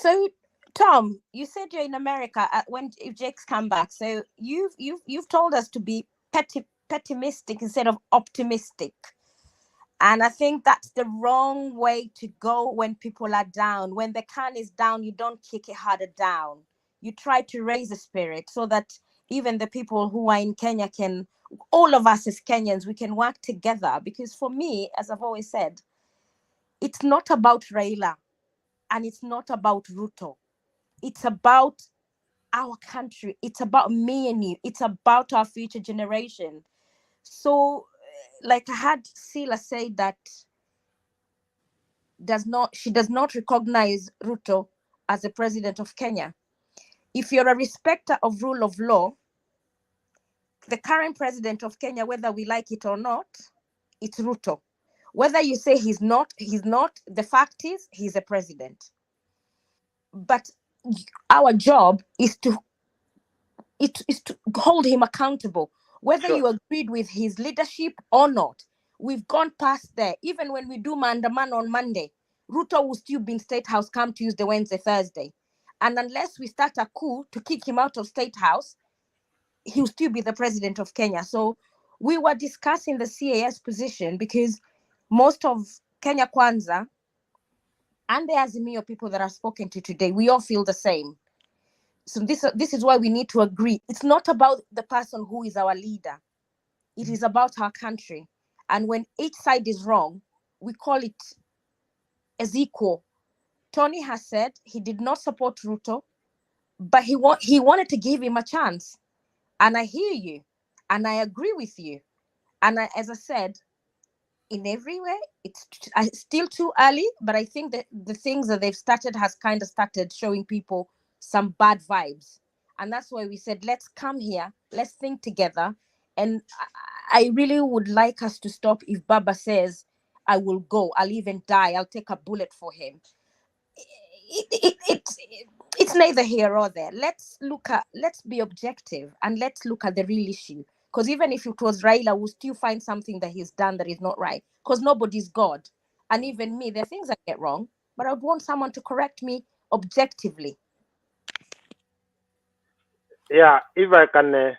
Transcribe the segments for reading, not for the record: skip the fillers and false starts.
So, Tom, you said you're in America if Jake's come back. So you've told us to be pessimistic instead of optimistic. And I think that's the wrong way to go when people are down. When the can is down, you don't kick it harder down. You try to raise the spirit so that even the people who are in Kenya all of us as Kenyans, we can work together. Because for me, as I've always said, it's not about Raila and it's not about Ruto. It's about our country. It's about me and you. It's about our future generation. So, like I had Sila say that she does not recognize Ruto as the president of Kenya. If you're a respecter of rule of law, the current president of Kenya, whether we like it or not, it's Ruto. Whether you say he's not, the fact is he's a president. But our job is to hold him accountable, whether you agreed with his leadership or not. We've gone past there. Even when we do Maandamano on Monday, Ruto will still be in State House come Tuesday, Wednesday, Thursday. And unless we start a coup to kick him out of State House, he'll still be the president of Kenya. So we were discussing the CAS position because most of Kenya Kwanza and the Azimio people that I've spoken to today, we all feel the same. So this is why we need to agree. It's not about the person who is our leader. It is about our country. And when each side is wrong, we call it as equal. Tony has said he did not support Ruto, but he wanted to give him a chance. And I hear you, and I agree with you. And as I said, in every way, it's still too early, but I think that the things that they've started has kind of started showing people some bad vibes. And that's why we said, let's come here, let's think together. And I really would like us to stop if Baba says, I will go, I'll even die, I'll take a bullet for him. It's neither here or there. Let's be objective and let's look at the real issue. Because even if it was Raila, we'll still find something that he's done that is not right. Because nobody's God. And even me, there are things I get wrong, but I would want someone to correct me objectively. Yeah, if I can...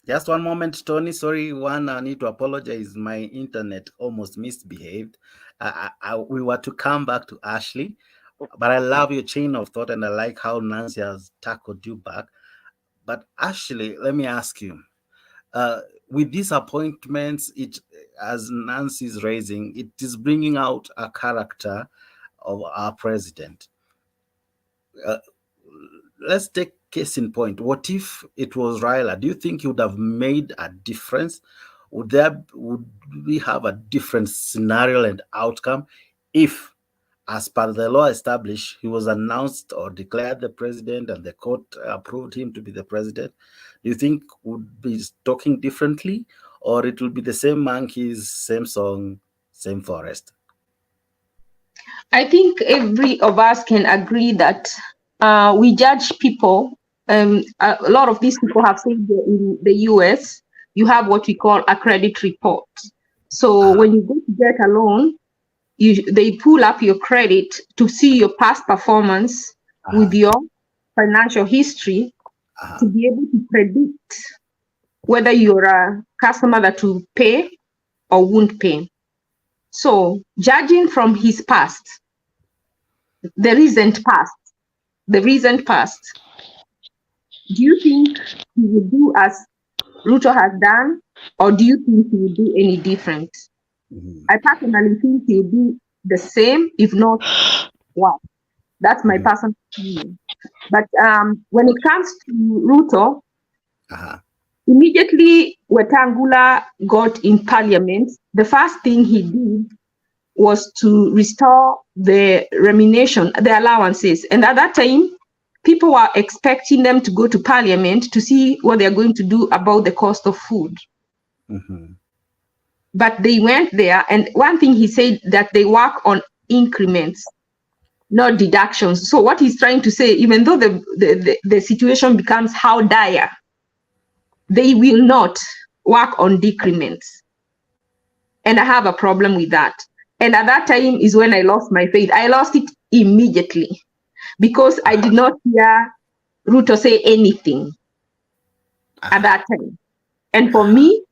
Just one moment, Tony. Sorry, I need to apologize. My internet almost misbehaved. We were to come back to Ashley, but I love your chain of thought and I like how Nancy has tackled you back. But Ashley, let me ask you, with these appointments, as Nancy's raising, it is bringing out a character of our president. Let's take case in point. What if it was Raila? Do you think he would have made a difference? Would we have a different scenario and outcome if, as per the law established, he was announced or declared the president and the court approved him to be the president? Do you think would be talking differently, or it will be the same monkeys, same song, same forest? I think every of us can agree that we judge people. A lot of these people have said in the US, you have what we call a credit report. So when you go to get a loan, they pull up your credit to see your past performance with your financial history to be able to predict whether you're a customer that will pay or won't pay. So judging from his past, the recent past, do you think he will do as Ruto has done, or do you think he will do any different? I personally think he will do the same, if not worse. That's my personal opinion. But when it comes to Ruto, immediately Wetangula got in parliament, the first thing he did was to restore the remuneration, the allowances. And at that time, people were expecting them to go to parliament to see what they're going to do about the cost of food. But they went there, and one thing he said that they work on increments, not deductions. So what he's trying to say, even though the situation becomes how dire, they will not work on decrements. And I have a problem with that. And at that time is when I lost my faith. I lost it immediately. because I did not hear Ruto say anything at that time. And for me,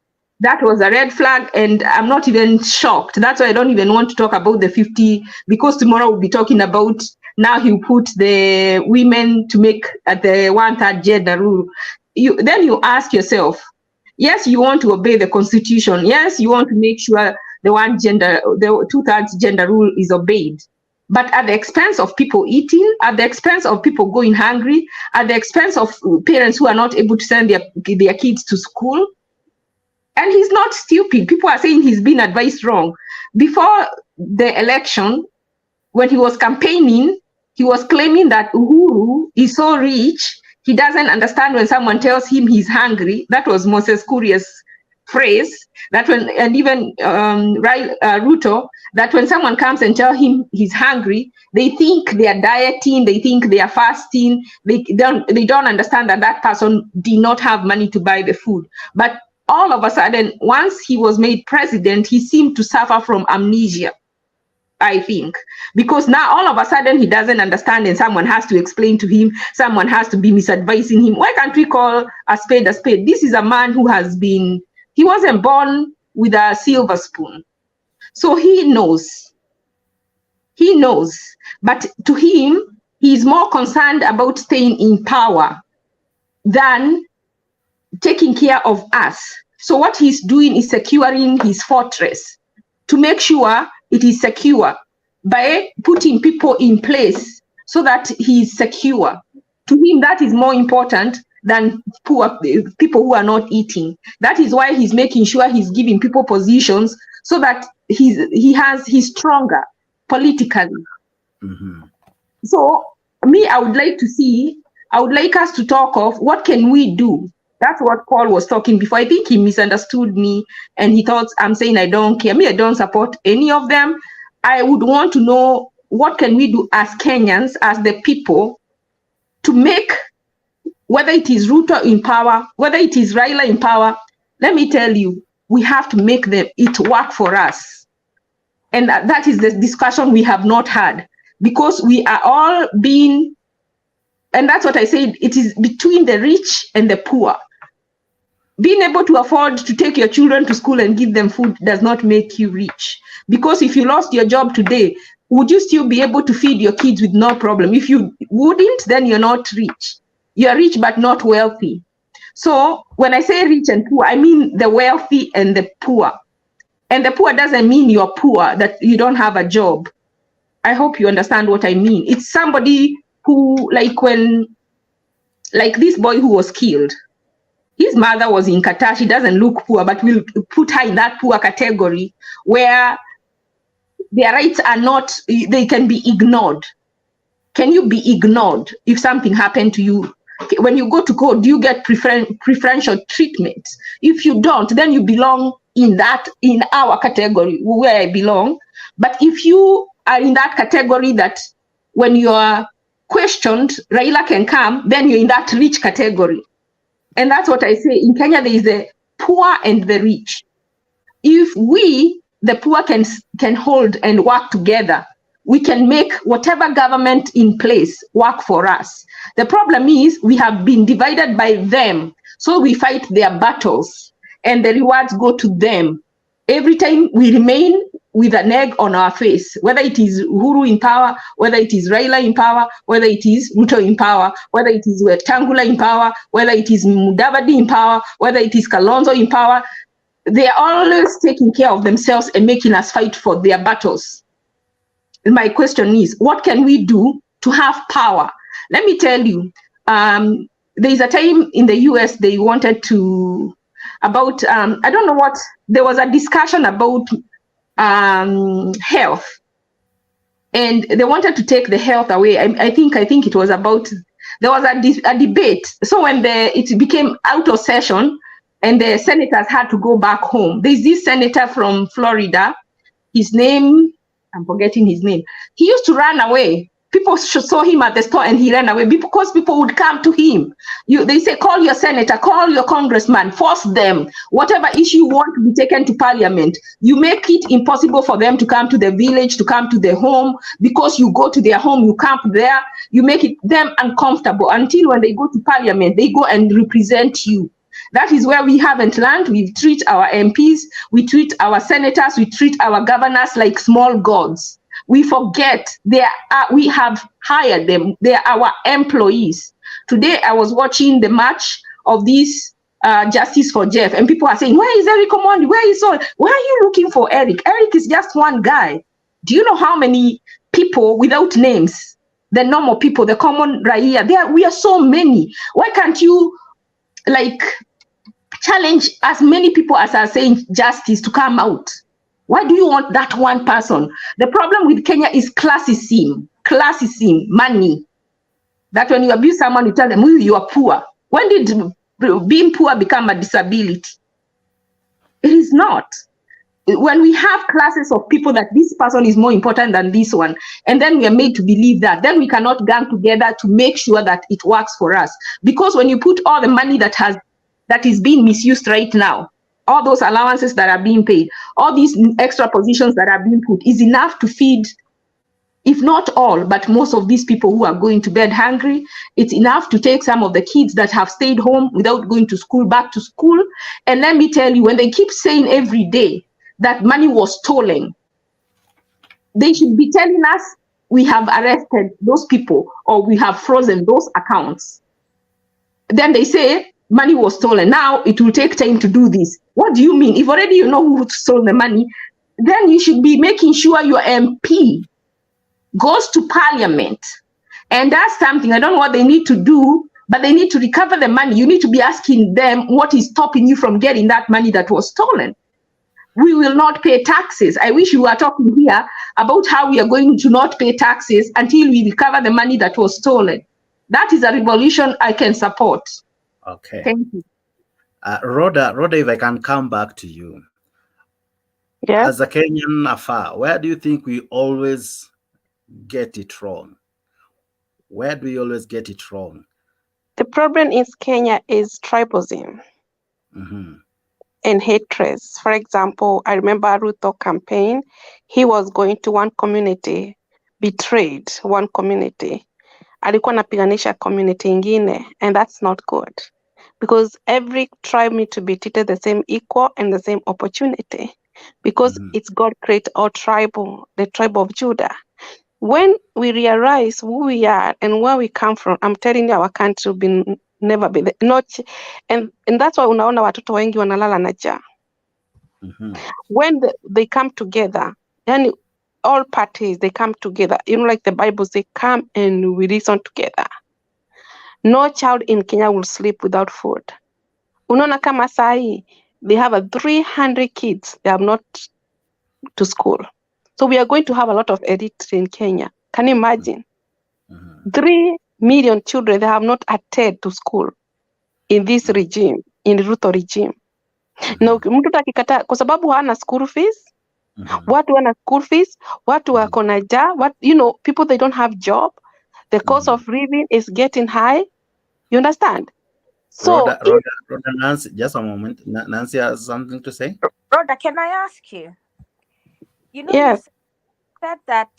that was a red flag, and I'm not even shocked. That's why I don't even want to talk about the 50, because tomorrow we'll be talking about now he put the women to make the 1/3 gender rule. Then you ask yourself, yes, you want to obey the constitution. Yes, you want to make sure the 2/3 gender rule is obeyed. But at the expense of people eating, at the expense of people going hungry, at the expense of parents who are not able to send their kids to school. And he's not stupid. People are saying he's been advised wrong. Before the election, when he was campaigning, he was claiming that Uhuru is so rich, he doesn't understand when someone tells him he's hungry. That was Moses Kuria's phrase. That when, and even Ruto, that when someone comes and tells him he's hungry, they think they are dieting, they think they are fasting. They don't understand that that person did not have money to buy the food. But all of a sudden, once he was made president, he seemed to suffer from amnesia, I think, because now all of a sudden he doesn't understand and someone has to explain to him, someone has to be misadvising him. Why can't we call a spade a spade? This is a man who has been, he wasn't born with a silver spoon. So he knows, but to him, he's more concerned about staying in power than taking care of us. So what he's doing is securing his fortress to make sure it is secure by putting people in place so that he's secure. To him, that is more important than poor people who are not eating. That is why he's making sure he's giving people positions so that he's stronger politically. Mm-hmm. So me, I would like us to talk of what can we do. That's what Paul was talking before. I think he misunderstood me and he thought I'm saying I don't care. Me, I don't support any of them. I would want to know what can we do as Kenyans, as the people, to make, whether it is Ruto in power, whether it is Raila in power, let me tell you, we have to make it work for us. And that is the discussion we have not had, because we are all being, and that's what I said, it is between the rich and the poor. Being able to afford to take your children to school and give them food does not make you rich. Because if you lost your job today, would you still be able to feed your kids with no problem? If you wouldn't, then you're not rich. You're rich but not wealthy. So when I say rich and poor, I mean the wealthy and the poor. And the poor doesn't mean you're poor, that you don't have a job. I hope you understand what I mean. It's somebody who, like this boy who was killed, his mother was in Qatar. She doesn't look poor, but we'll put her in that poor category where their rights are not, they can be ignored. Can you be ignored if something happened to you? When you go to court, do you get preferential treatment? If you don't, then you belong in our category where I belong. But if you are in that category that when you are questioned, Raila can come, then you're in that rich category. And that's what I say. In Kenya, there is the poor and the rich. If we, the poor, can hold and work together, we can make whatever government in place work for us. The problem is we have been divided by them. So we fight their battles and the rewards go to them. Every time we remain with an egg on our face, whether it is Uhuru in power, whether it is Raila in power, whether it is Ruto in power, whether it is Wetangula in power, whether it is Mudavadi in power, whether it is Kalonzo in power, they are always taking care of themselves and making us fight for their battles. My question is, what can we do to have power? Let me tell you, there's a time in the US they wanted to, about, I don't know what, there was a discussion about health, and they wanted to take the health away. I think it was about, there was a debate. So when it became out of session and the senators had to go back home, there's this senator from Florida, his name, I'm forgetting his name. He used to run away People saw him at the store and he ran away because people would come to him. They say, call your senator, call your congressman, force them. Whatever issue you want to be taken to parliament, you make it impossible for them to come to the village, to come to their home, because you go to their home, you camp there, you make it them uncomfortable until when they go to parliament, they go and represent you. That is where we haven't learned. We treat our MPs, we treat our senators, we treat our governors like small gods. We forget we have hired them. They are our employees. Today, I was watching the march of this Justice for Jeff, and people are saying, where is Eric Omondi? Where is all? Why are you looking for Eric? Eric is just one guy. Do you know how many people without names, the normal people, the common Raila, we are so many. Why can't you challenge as many people as are saying justice to come out? Why do you want that one person? The problem with Kenya is classism, money. That when you abuse someone, you tell them, you are poor. When did being poor become a disability? It is not. When we have classes of people that this person is more important than this one, and then we are made to believe that, then we cannot gang together to make sure that it works for us. Because when you put all the money that is being misused right now, all those allowances that are being paid, all these extra positions that are being put, is enough to feed, if not all, but most of these people who are going to bed hungry. It's enough to take some of the kids that have stayed home without going to school back to school. And let me tell you, when they keep saying every day that money was stolen, they should be telling us we have arrested those people or we have frozen those accounts. Then they say money was stolen. Now it will take time to do this. What do you mean? If already you know who stole the money, then you should be making sure your MP goes to parliament and does something. I don't know what they need to do, but they need to recover the money. You need to be asking them what is stopping you from getting that money that was stolen. We will not pay taxes. I wish you were talking here about how we are going to not pay taxes until we recover the money that was stolen. That is a revolution I can support. Okay. Thank you. Rhoda, if I can come back to you. Yeah. As a Kenyan afar, where do you think we always get it wrong? Where do we always get it wrong? The problem in Kenya is tribalism and hatred. For example, I remember Ruto campaign. He was going to one community, betrayed one community. Alikuwa anapiganisha community ingine, and that's not good. Because every tribe needs to be treated the same equal and the same opportunity. Because it's God created our tribe, the tribe of Judah. When we realize who we are and where we come from, I'm telling you, our country will never be not, and that's why unaona watoto wengi wanalala na njaa. When they come together, then all parties, they come together. Like the Bible says, come and we reason together. No child in Kenya will sleep without food. Unaona kama sahi, they have 300 kids, they have not to school. So we are going to have a lot of illiteracy in Kenya. Can you imagine? 3 million children, they have not attended to school in this regime, in the Ruto regime. Na mtu akikataa kwa sababu hana school fees, watu wana school fees, watu wako na njaa, people they don't have job, the cost of living is getting high. You understand? So Rhoda, Nancy, just a moment. Nancy has something to say. Rhoda, can I ask you? Yes. You said that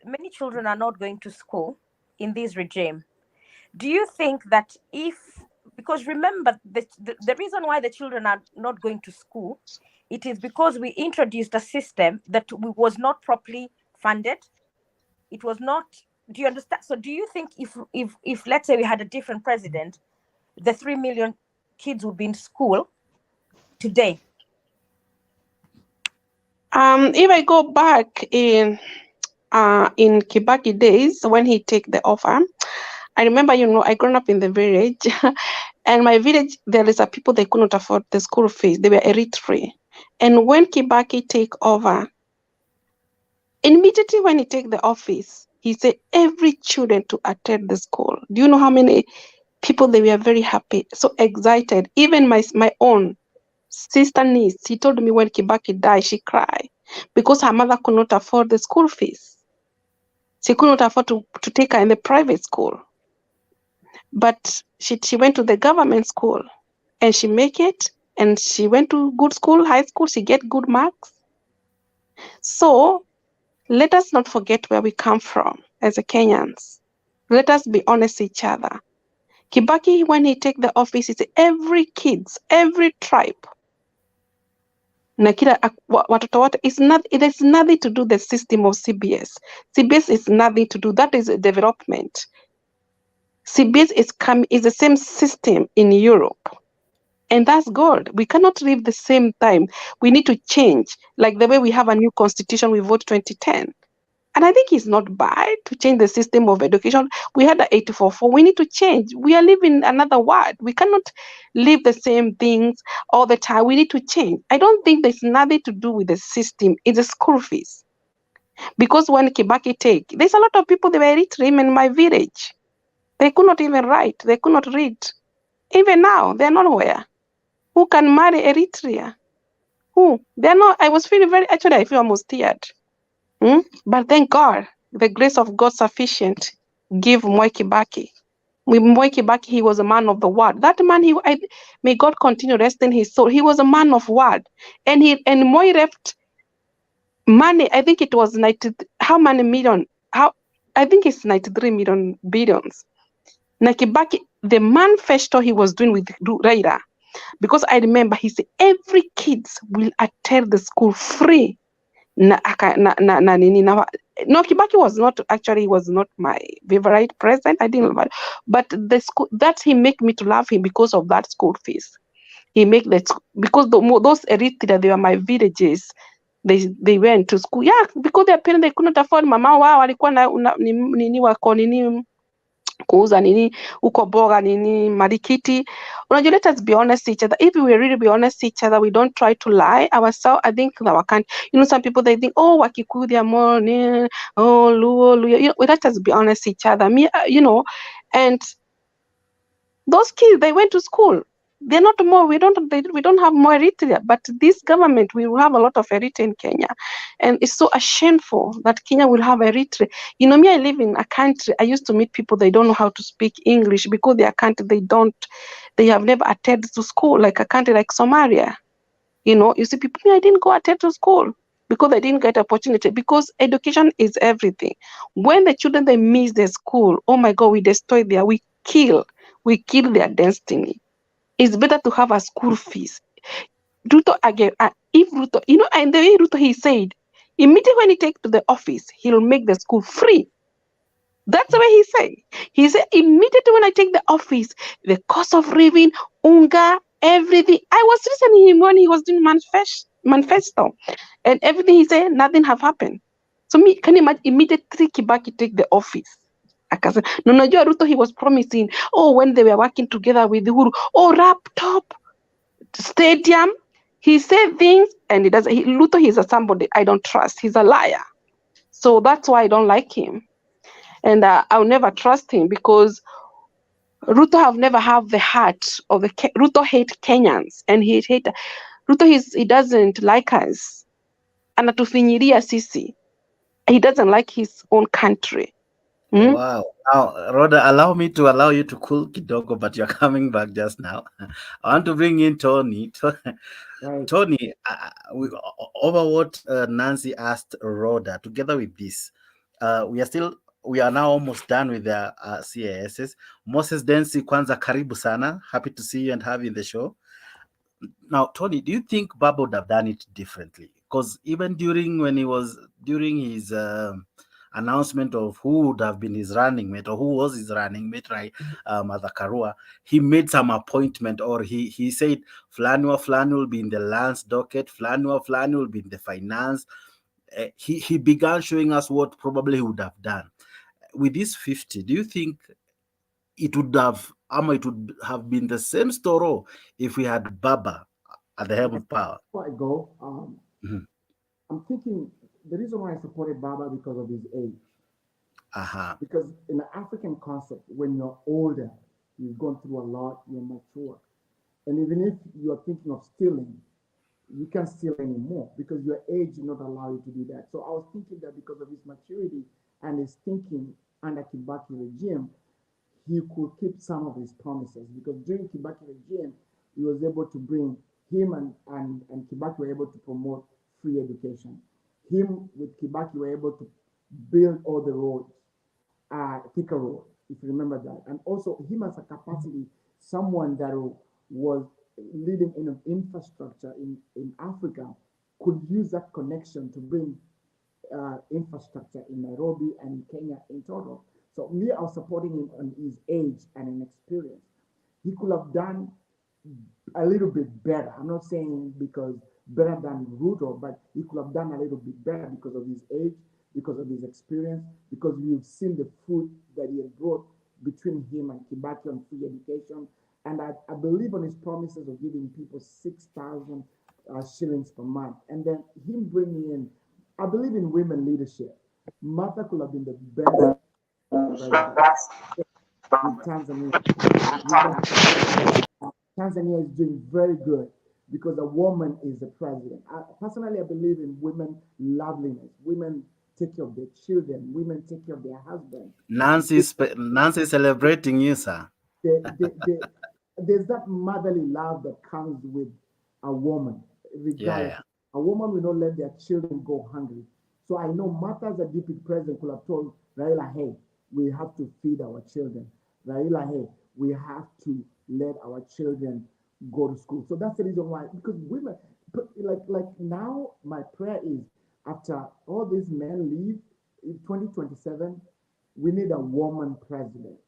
many children are not going to school in this regime. Do you think that because remember, the reason why the children are not going to school, it is because we introduced a system that was not properly funded. It was not, do you understand? So do you think if let's say we had a different president, the 3 million kids would be in school today? If I go back in Kibaki days when he take the offer, I remember, I grew up in the village, and my village, there is a people they couldn't afford the school fees. They were illiterate. And when Kibaki take over, immediately when he take the office, he said every children to attend the school. Do you know how many people, they were very happy, so excited. Even my own sister niece, she told me when Kibaki died, she cried because her mother could not afford the school fees. She could not afford to take her in the private school. But she went to the government school and she make it, and she went to good school, high school, she get good marks. So let us not forget where we come from as a Kenyans. Let us be honest with each other. Kibaki, when he take the office, it's every kids, every tribe. Na kila watoto wote, it has nothing to do the system of CBS. CBS is nothing to do, that is development. CBS is the same system in Europe. And that's good. We cannot live the same time. We need to change. Like the way we have a new constitution, we vote 2010. And I think it's not bad to change the system of education. We had the 844. We need to change. We are living another world. We cannot live the same things all the time. We need to change. I don't think there's nothing to do with the system. It's the school fees. Because when Kibaki there's a lot of people, they were illiterate in my village. They could not even write. They could not read. Even now, they're nowhere. Who can marry Eritrea? Who? They're not. I was feeling actually, I feel almost teared. But thank God, the grace of God sufficient. Give Mwai Kibaki. With Mwai Kibaki, he was a man of the word. That man, may God continue resting his soul. He was a man of word. And Mwai left money, I think it was 90, how many million? I think it's 93 million billions. Na Kibaki, the manifesto he was doing with Raila, because I remember he said every kids will attend the school free. No, Kibaki was not my favorite president. I didn't love it. But the school that he make me to love him because of that school fees. He make because those Eritrea, they were my villages. They went to school. Yeah, because their parents, they couldn't afford. Mama wao walikuwa nini kuuza nini uko boga nini marikiti. Unajua, let us be honest each other. If we really be honest each other, we don't try to lie ourselves. I think our country, some people, they think, oh, Wakikuyu, they are more, oh, Luo. Let us be honest each other. And those kids, they went to school. They're not more. We don't have more Eritrea, but this government, we will have a lot of Eritrea in Kenya, and it's so shameful that Kenya will have Eritrea. Me, I live in a country. I used to meet people, they don't know how to speak English because their country, they have never attended to school, like a country like Somalia. You see people. Me, I didn't go attend to school because I didn't get opportunity. Because education is everything. When the children, they miss their school, oh my God, we destroy we kill their destiny. It's better to have a school fees. Ruto again, if Ruto, and the way Ruto, he said, immediately when he take to the office, he'll make the school free. That's the way he said. He said, immediately when I take the office, the cost of living, unga, everything. I was listening to him when he was doing manifesto, and everything he said, nothing have happened. So can you imagine, immediately Kibaki take the office? No, Najua Ruto, he was promising, when they were working together with Uhuru, laptop, stadium. He said things, and he doesn't. Ruto, he's somebody I don't trust. He's a liar. So that's why I don't like him. And I'll never trust him because Ruto have never have the heart of Ruto hate Kenyans, and Ruto, he doesn't like us. Anatufinyiria sisi. He doesn't like his own country. Wow. Now, Rhoda, allow you to cool kidogo, but you're coming back just now. I want to bring in Tony. Right. Tony, over what Nancy asked Rhoda, together with this, we are now almost done with the CASs. Moses Densi, kwanza karibu sana. Happy to see you and have you in the show. Now, Tony, do you think Baba would have done it differently? Because even during his announcement of who would have been his running mate or who was his running mate, right, Mother Karua, he made some appointment, or he said Flani will be in the lands docket, Flani will be in the finance. He began showing us what probably he would have done. With this 50, do you think it would have been the same story if we had Baba at the helm of power? Before I go, I'm thinking the reason why I supported Baba because of his age. Because in the African concept, when you're older, you've gone through a lot, you're mature. And even if you're thinking of stealing, you can't steal anymore because your age will not allow you to do that. So I was thinking that because of his maturity and is thinking under Kibaki regime, he could keep some of his promises, because during Kibaki regime, he was able to bring him and Kibaki were able to promote free education. Him with Kibaki were able to build all the roads, Thika Road, if you remember that. And also him as a capacity, someone that was leading in infrastructure in Africa, could use that connection to bring infrastructure in Nairobi and in Kenya in total. So me, I was supporting him on his age and in experience. He could have done a little bit better. I'm not saying because better than Ruto, but he could have done a little bit better because of his age, because of his experience, because we've seen the fruit that he has brought between him and Kibaki on free education. And I believe on his promises of giving people 6,000 shillings per month. And then him bringing in, I believe in women leadership. Martha could have been the best in Tanzania. Tanzania is doing very good because a woman is the president. Personally, I believe in women loveliness. Women take care of their children. Women take care of their husbands. Nancy celebrating you, sir. There's that motherly love that comes with a woman. Regardless, a woman will not let their children go hungry. So I know Martha, as a deputy president, could have told Raila, hey, we have to feed our children. Raila, hey, we have to let our children go to school. So that's the reason why, because women, like now, my prayer is after all these men leave in 2027, we need a woman president.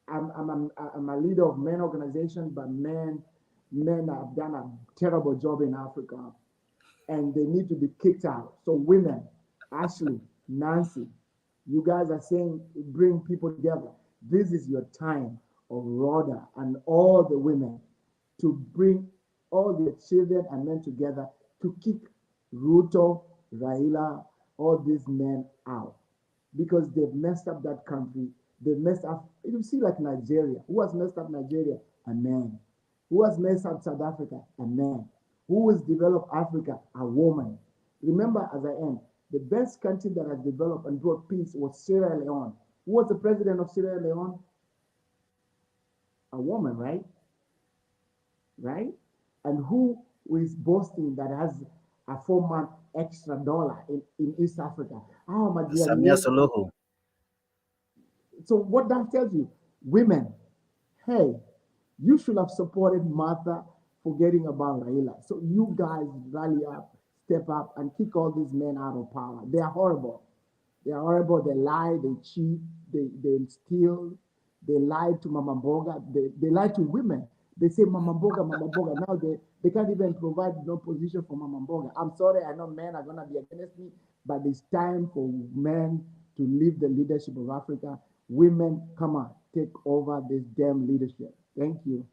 I'm a leader of men organization, but men have done a terrible job in Africa, and they need to be kicked out. So women, Ashley, Nancy, you guys are saying bring people together. This is your time of Rhoda and all the women to bring all their children and men together to kick Ruto, Raila, all these men out, because they've messed up that country. They've messed up, you see, like Nigeria. Who has messed up Nigeria? A man. Who has messed up South Africa? A man. Who has developed Africa? A woman. Remember, as I end, the best country that has developed and brought peace was Sierra Leone. Who was the president of Sierra Leone? A woman, right? Right? And who is boasting that has a 4-month extra dollar in East Africa? Oh, my dear. Samia Suluhu. So what that tells you, women, hey, you should have supported Martha forgetting about Raila. So you guys rally up, step up, and kick all these men out of power. They are horrible. They are horrible. They lie, they cheat, they steal, they lie to Mama Mboga, they lie to women. They say Mama Mboga, Mama Mboga. Now they can't even provide no position for Mama Mboga. I'm sorry, I know men are gonna be against me, but it's time for men to leave the leadership of Africa. Women, come on, take over this damn leadership. Thank you.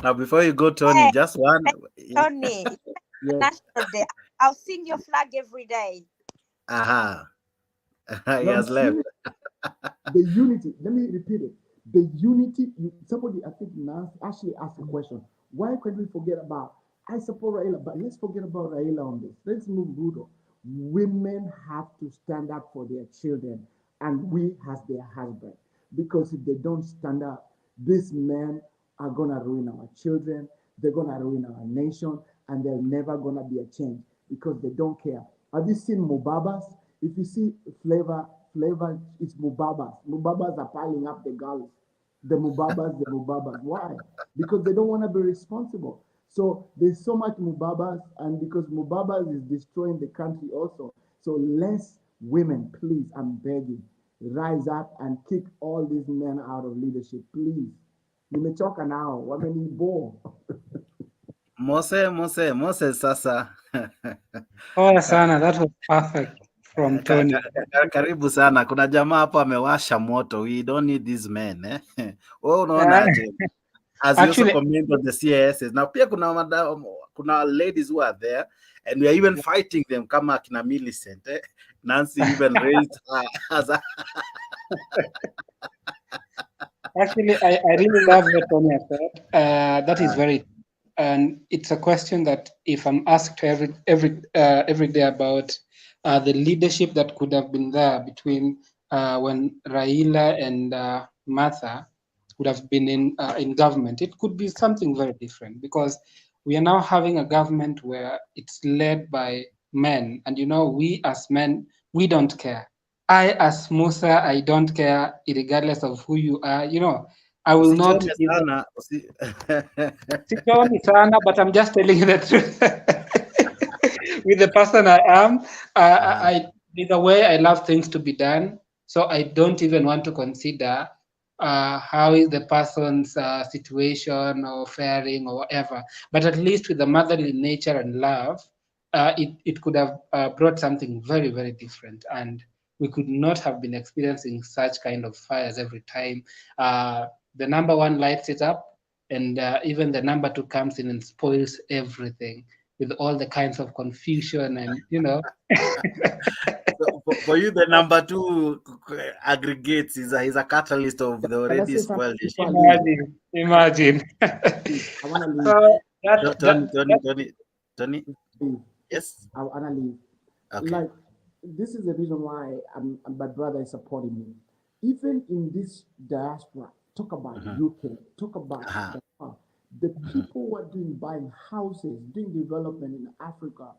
Now, before you go, Tony, Hey, just one. Tony, Yes. National Day. I'll sing your flag every day. Aha. He has No, left. the unity, let me repeat it. The unity, somebody, I think, actually asked a question. Why can't we forget about, I support Raila, but let's forget about Raila on this. Let's move Ruto. Women have to stand up for their children, and we as their husband. Because if they don't stand up, these men are gonna ruin our children, they're gonna ruin our nation, and there's never gonna be a change because they don't care. Have you seen Mubabas? If you see Flavor, it's Mubabas. Mubabas are piling up the gullies. The Mubabas. Why? Because they don't want to be responsible. So there's so much Mubabas, and because Mubabas is destroying the country also. So less women, please, I'm begging, rise up and kick all these men out of leadership, please. Nimechoka now, wamenibo. Mose sasa. Oh, sana, that was perfect from Tony. Karibu sana. Kuna jamaa hapo amewasha moto. We don't need these men. Wewe unaona aje? As you also comment on the CISs. Now pia kuna ladies who are there and we are even fighting them kama kina Millicent. Nancy even raised her as a Actually, I really love what Tony said. That is very, and it's a question that if I'm asked every day about the leadership that could have been there between when Raila and Martha would have been in government, it could be something very different, because we are now having a government where it's led by men, and we as men, we don't care. I as Musa, I don't care, regardless of who you are. I will not. But I'm just telling you the truth. With the person I am, the way I love things to be done, so I don't even want to consider how is the person's situation or faring or whatever. But at least with the motherly nature and love, it could have brought something very, very different, and we could not have been experiencing such kind of fires every time. The number one lights it up, and even the number two comes in and spoils everything with all the kinds of confusion and So for you, the number two aggregates is a catalyst of the already spoiled issue. Imagine. I want to leave. Tony. Yes. I want to leave. Okay. Like, this is the reason why my brother is supporting me. Even in this diaspora, talk about UK, talk about the people who are buying houses, doing development in Africa.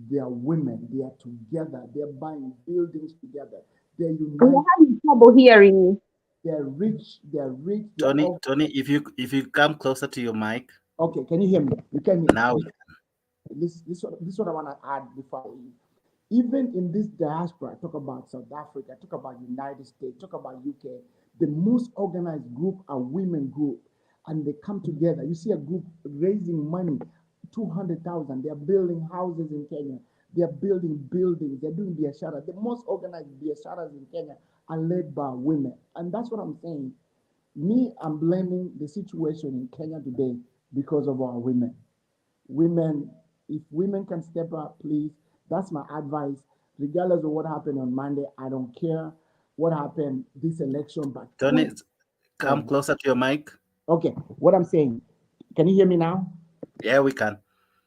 They are women. They are together. They are buying buildings together. They're united. We're having trouble hearing you. They're rich. They're rich. Tony, if you come closer to your mic. Okay, can you hear me? You can hear me. Now. This is what I want to add before I leave. Even in this diaspora, talk about South Africa, talk about United States, talk about UK, the most organized group are women group, and they come together. You see a group raising money, 200,000. They are building houses in Kenya. They are building buildings. They're doing biashara. The most organized biasharas in Kenya are led by women. And that's what I'm saying. I'm blaming the situation in Kenya today because of our women. Women, if women can step up, please. That's my advice. Regardless of what happened on Monday, I don't care what happened this election. But Tony, come closer to your mic. Okay, what I'm saying, can you hear me now? Yeah, we can.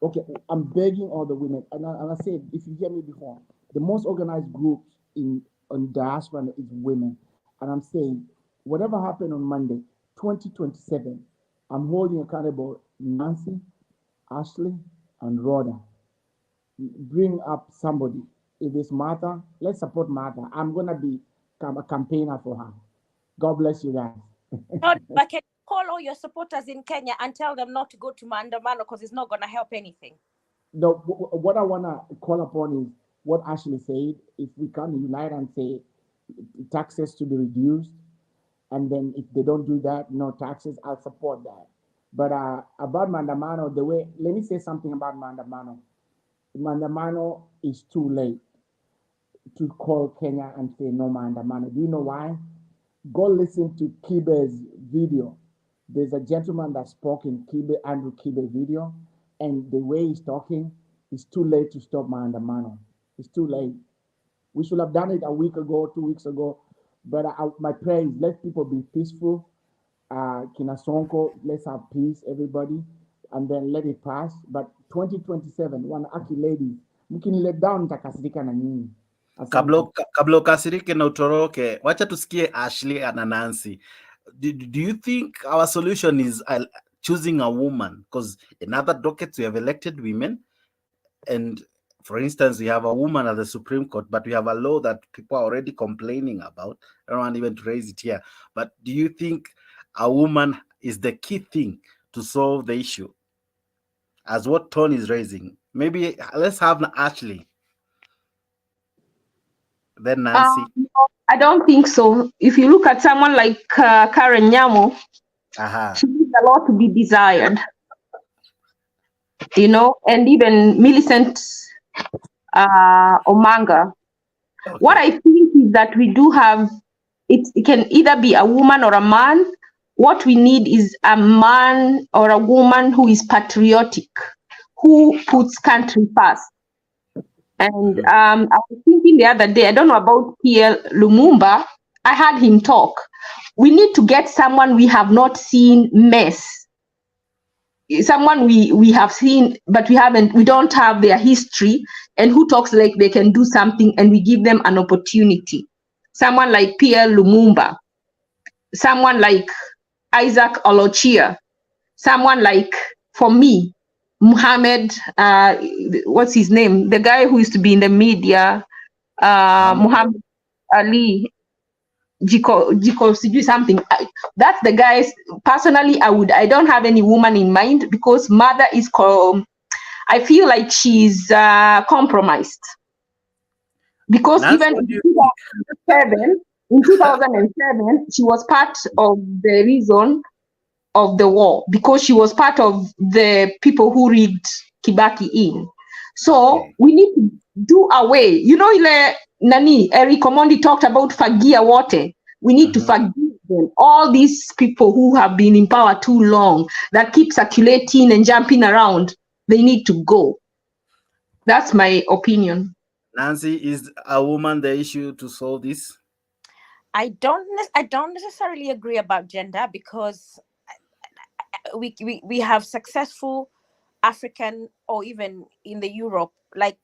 Okay, I'm begging all the women, and I said, if you hear me before, the most organized group in diaspora is women. And I'm saying, whatever happened on Monday, 2027, I'm holding accountable Nancy, Ashley, and Rhoda. Bring up somebody. If it's Martha, let's support Martha. I'm going to be a campaigner for her. God bless you guys. But can you call all your supporters in Kenya and tell them not to go to Maandamano because it's not going to help anything? No, what I want to call upon is what Ashley said. If we can unite and say taxes to be reduced, and then if they don't do that, no taxes, I'll support that. But about Maandamano, let me say something about Maandamano. Maandamano is too late to call Kenya and say no Maandamano. Do you know why? Go listen to Kibe's video. There's a gentleman that spoke in Andrew Kibe video, and the way he's talking, it's too late to stop Maandamano. It's too late. We should have done it a week ago, 2 weeks ago. But my prayer is let people be peaceful. Kinasonko, let's have peace, everybody, and then let it pass. But 2027, one aki ladies, mkini down takasirika na nyinyi. Kablo kasirike na utoroke, wacha tusikie Ashley and Nancy. Do you think our solution is choosing a woman? Because in other dockets we have elected women, and for instance, we have a woman at the Supreme Court, but we have a law that people are already complaining about. I don't want even to raise it here. But do you think a woman is the key thing to solve the issue, as what Tony is raising? Maybe let's have Ashley, then Nancy. I don't think so. If you look at someone like Karen Nyamo, she needs a lot to be desired. And even Millicent Omanga. Okay. What I think is that we do have, it can either be a woman or a man. What we need is a man or a woman who is patriotic, who puts country first. And I was thinking the other day, I don't know about Pierre Lumumba, I heard him talk. We need to get someone we have not seen mess. someone we have seen, but we don't have their history, and who talks like they can do something, and we give them an opportunity. Someone like Pierre Lumumba, someone like Isaac Olochia, someone like, for me, Muhammad, what's his name? The guy who used to be in the media, Muhammad Ali, Jiko something. That's the guys. Personally, I don't have any woman in mind, because mother is I feel like she's compromised. Because even in 2007, she was part of the reason of the war, because she was part of the people who rigged Kibaki in. So we need to do away. You know, Eric Omondi talked about fagia water. We need to forgive them. All these people who have been in power too long, that keep circulating and jumping around, they need to go. That's my opinion. Nancy, is a woman the issue to solve this? I don't necessarily agree about gender, because we have successful African, or even in the Europe, like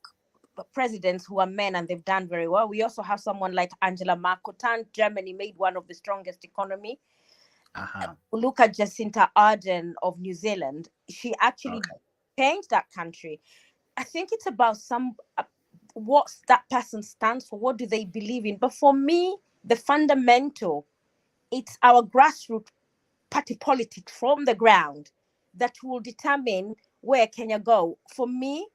presidents who are men, and they've done very well. We also have someone like Angela Merkel. Germany made one of the strongest economy. Look at Jacinta Ardern of New Zealand. She actually changed that country. I think it's about what that person stands for. What do they believe in? But for me, the fundamental, it's our grassroots party politics from the ground that will determine where Kenya go. For me,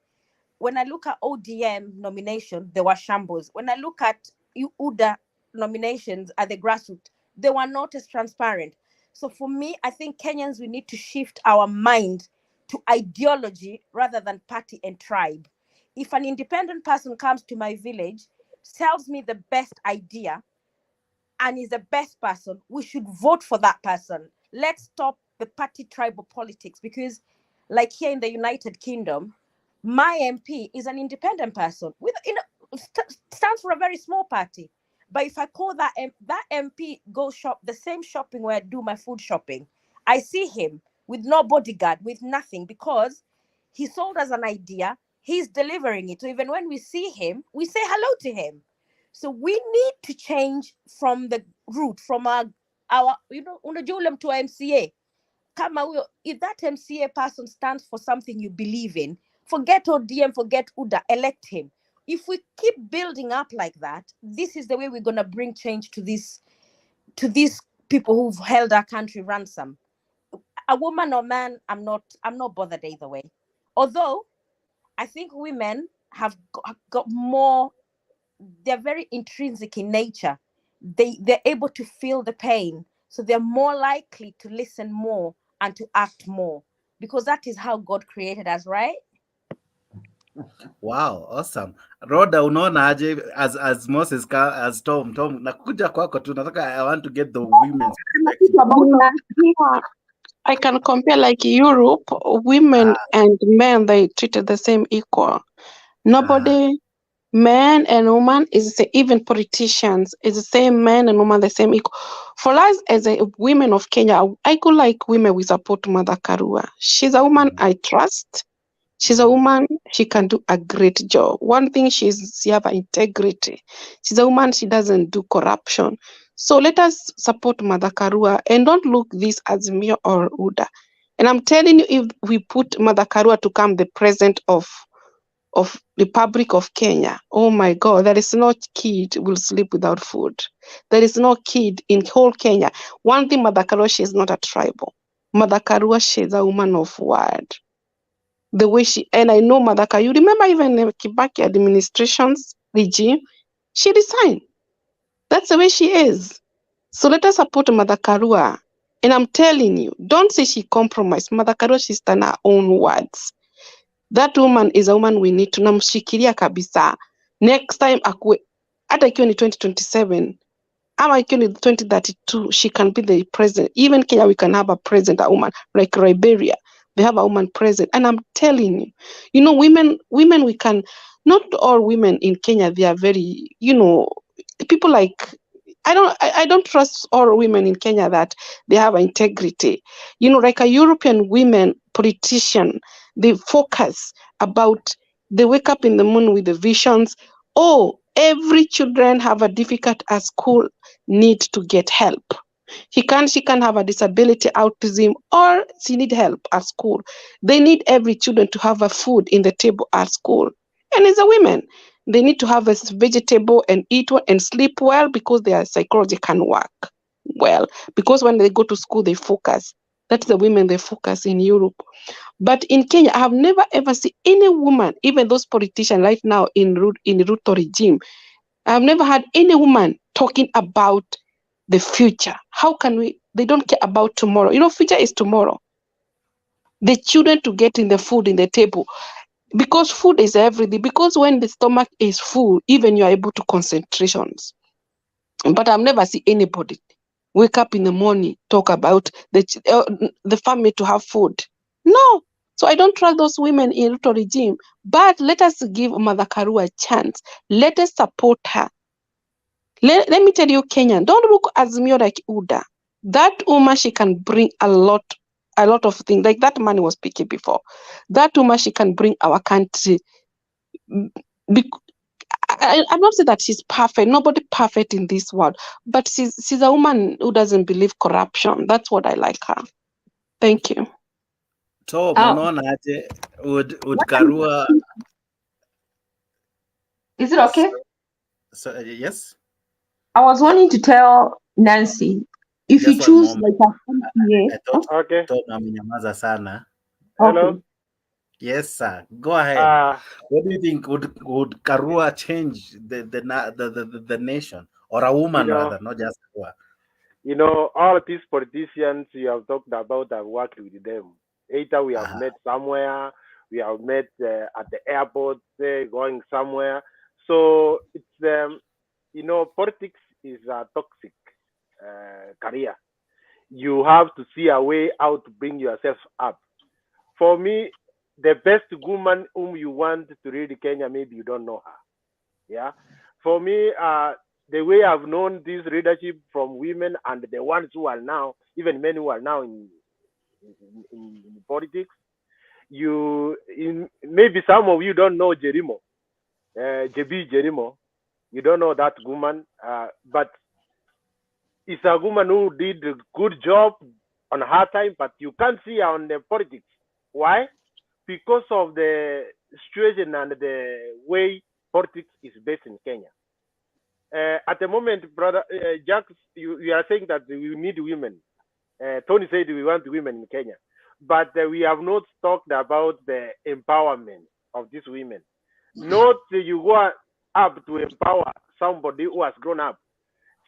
when I look at ODM nomination, they were shambles. When I look at UDA nominations at the grassroots, they were not as transparent. So for me, I think Kenyans, we need to shift our mind to ideology rather than party and tribe. If an independent person comes to my village, tells me the best idea, and is the best person, we should vote for that person. Let's stop the party tribal politics, because like here in the United Kingdom, my MP is an independent person with, stands for a very small party. But if I call that MP go shop, the same shopping where I do my food shopping, I see him with no bodyguard, with nothing, because he sold us an idea, he's delivering it. So even when we see him, we say hello to him. So we need to change from the root, from our unajua to MCA. If that MCA person stands for something you believe in, forget ODM, forget UDA, elect him. If we keep building up like that, this is the way we're gonna bring change to these people who've held our country ransom. A woman or man, I'm not bothered either way. Although I think women have got more. They're very intrinsic in nature. They're able to feel the pain, so they're more likely to listen more and to act more, because that is how God created us, right? Wow, awesome. Rhoda, unaona aje as Moses as Tom nakuja kwako tu, nataka I want to get the women's perspective. I can compare like Europe, women and men, they treated the same equal. Nobody, man and woman is even politicians is the same, man and woman the same equal. For us as a women of Kenya, I could like women we support Mother Karua. She's a woman I trust. She's a woman, she can do a great job. One thing, she have integrity. She's a woman, she doesn't do corruption. So let us support Mother Karua and don't look this as me or Uda. And I'm telling you, if we put Mother Karua to come the president of Republic of Kenya, oh my God, there is no kid will sleep without food. There is no kid in whole Kenya. One thing, Mother Karua, she is not a tribal. Mother Karua, she is a woman of word. The way and I know Mother Karua, you remember even the Kibaki administration's regime, she resigned. That's the way she is. So let us support Mother Karua. And I'm telling you, don't say she compromised. Mother Karua, she's done her own words. That woman is a woman we need to namshikilia kabisa. Next time, hata ikiwa ni 2027, ama ikiwa ni 2032, she can be the president. Even Kenya, we can have a president, a woman, like Liberia. They have a woman president. And I'm telling you, women, we can, not all women in Kenya, they are very, people like, I don't trust all women in Kenya that they have integrity. Like a European women, politician, they focus about, they wake up in the morning with the visions, oh, every children have a difficult at school, need to get help. She can have a disability, autism, or she need help at school. They need every children to have a food in the table at school. And as a women, they need to have a vegetable and eat well and sleep well because their psychology can work well. Because when they go to school, they focus. That's the women, they focus in Europe. But in Kenya, I have never ever seen any woman, even those politicians right now in Ruto regime, I have never had any woman talking about the future. How can we? They don't care about tomorrow. You know, future is tomorrow. The children to get in the food in the table, because food is everything. Because when the stomach is full, even you are able to concentrations. But I've never seen anybody wake up in the morning talk about the family to have food. No. So I don't trust those women in Ruto regime. But let us give Mother Karua a chance. Let us support her. Let me tell you, Kenya, don't look Azimio like Uda. That woman, she can bring a lot of things. Like that man was speaking before. That woman, she can bring our country. I'm not saying that she's perfect. Nobody perfect in this world. But she's a woman who doesn't believe corruption. That's what I like her. Thank you. So, unaona aje would Karua... Is it okay? So, yes? I was wanting to tell Nancy, if Just you choose like a MPA. Okay. Amenyamaza sana. Hello. Okay. Yes, sir. Go ahead. What do you think? Would Karua change the nation, or a woman rather, not just Karua? You know, all these politicians you have talked about, I've worked with them. Either we have met somewhere, we have met at the airport, going somewhere. So it's you know, politics is a toxic career. You have to see a way out to bring yourself up. For me, the best woman whom you want to lead Kenya, maybe you don't know her. Yeah. For me, the way I've known this leadership from women and the ones who are now, even men who are now in politics, maybe some of you don't know Jerimo, JB Jerimo. You don't know that woman, but it's a woman who did a good job on her time, but you can't see her on the politics. Why? Because of the situation and the way politics is based in Kenya. At the moment, brother Jack, you are saying that we need women. Tony said we want women in Kenya, but we have not talked about the empowerment of these women. Not you go up to empower somebody who has grown up.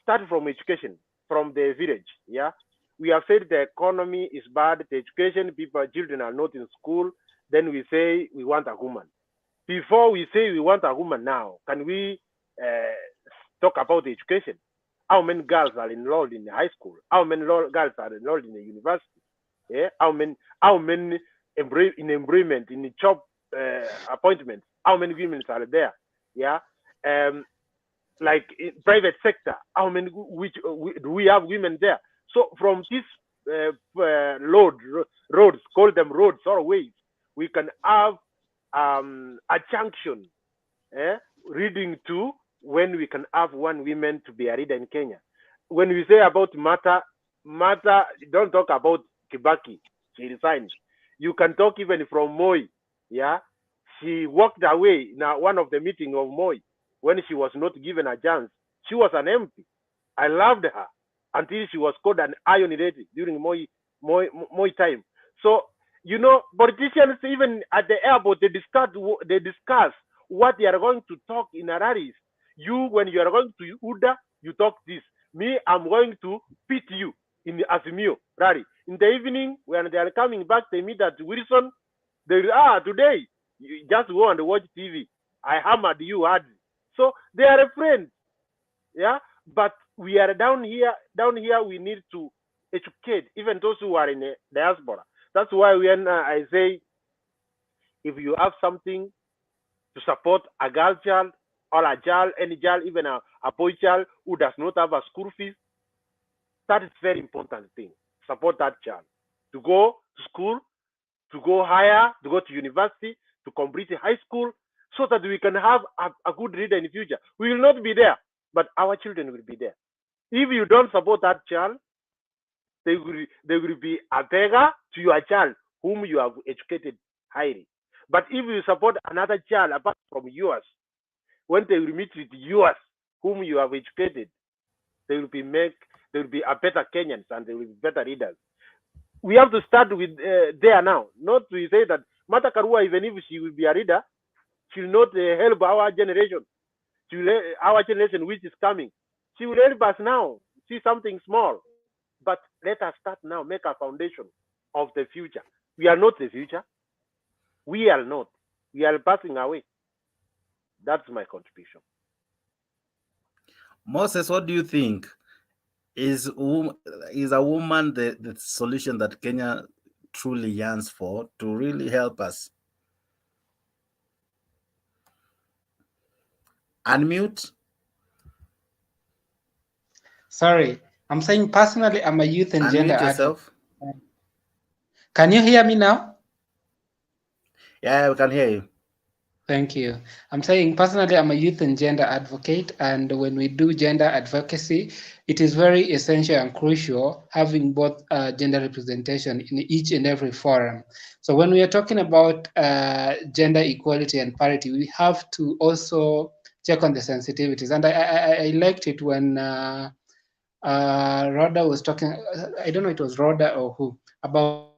Start from education, from the village. Yeah, we have said the economy is bad, the education, children are not in school. Then we say we want a woman. Before we say we want a woman now, can we talk about education? How many girls are enrolled in the high school? How many girls are enrolled in the university? Yeah? How many in employment, in the job appointments? How many women are there? Yeah, like in private sector, how many do we have women there? So from this roads, call them roads or ways, we can have a junction leading to when we can have one woman to be a leader in Kenya. When we say about Mata, don't talk about Kibaki. She resigned. You can talk even from Moi. Yeah, she walked away in one of the meetings of Moi when she was not given a chance. She was an MP. I loved her until she was called an iron lady during Moi time. So you know, politicians even at the airport they discuss what they are going to talk in a rallies. You, when you are going to UDA, you talk this. Me, I'm going to pit you in the Azimio rally. In the evening, when they are coming back, they meet at Wilson. Today, you just go and watch TV. I hammered you hard. So they are friends. Yeah, but we are down here. Down here, we need to educate even those who are in the diaspora. That's why when I say, if you have something to support a girl child or a child, any child, even a boy child who does not have a school fees, that is very important thing. Support that child to go to school, to go higher, to go to university, to complete high school, so that we can have a good leader in the future. We will not be there, but our children will be there. If you don't support that child, they will be a beggar to your child whom you have educated highly. But if you support another child apart from yours, when they will meet with yours whom you have educated, they will be a better Kenyans, and they will be better leaders. We have to start with there now, not to say that Martha Karua, even if she will be a leader, she will not help our generation. Our generation which is coming, she will help us now. See something small, but let us start now. Make a foundation of the future. We are not the future. We are not. We are passing away. That's my contribution. Moses, what do you think? Is a woman the solution that Kenya truly yearns for to really help us? Unmute. Sorry, I'm saying personally, I'm a youth and gender advocate. Yourself. Can you hear me now? Yeah, we can hear you. Thank you. I'm saying personally, I'm a youth and gender advocate, and when we do gender advocacy, it is very essential and crucial having both gender representation in each and every forum. So when we are talking about gender equality and parity, we have to also check on the sensitivities. And I liked it when Rhoda was talking, I don't know if it was Rhoda or who, about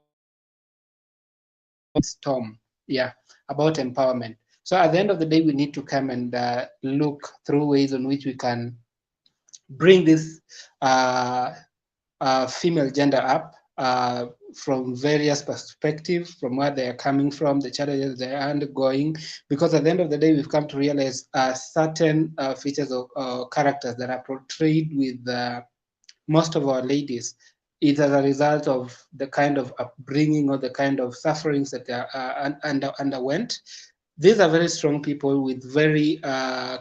Storm, yeah, about empowerment. So at the end of the day, we need to come and look through ways in which we can bring this female gender up from various perspectives, from where they are coming from, the challenges they are undergoing, because at the end of the day, we've come to realize certain features of characters that are portrayed with most of our ladies is as a result of the kind of upbringing or the kind of sufferings that they underwent. These are very strong people with very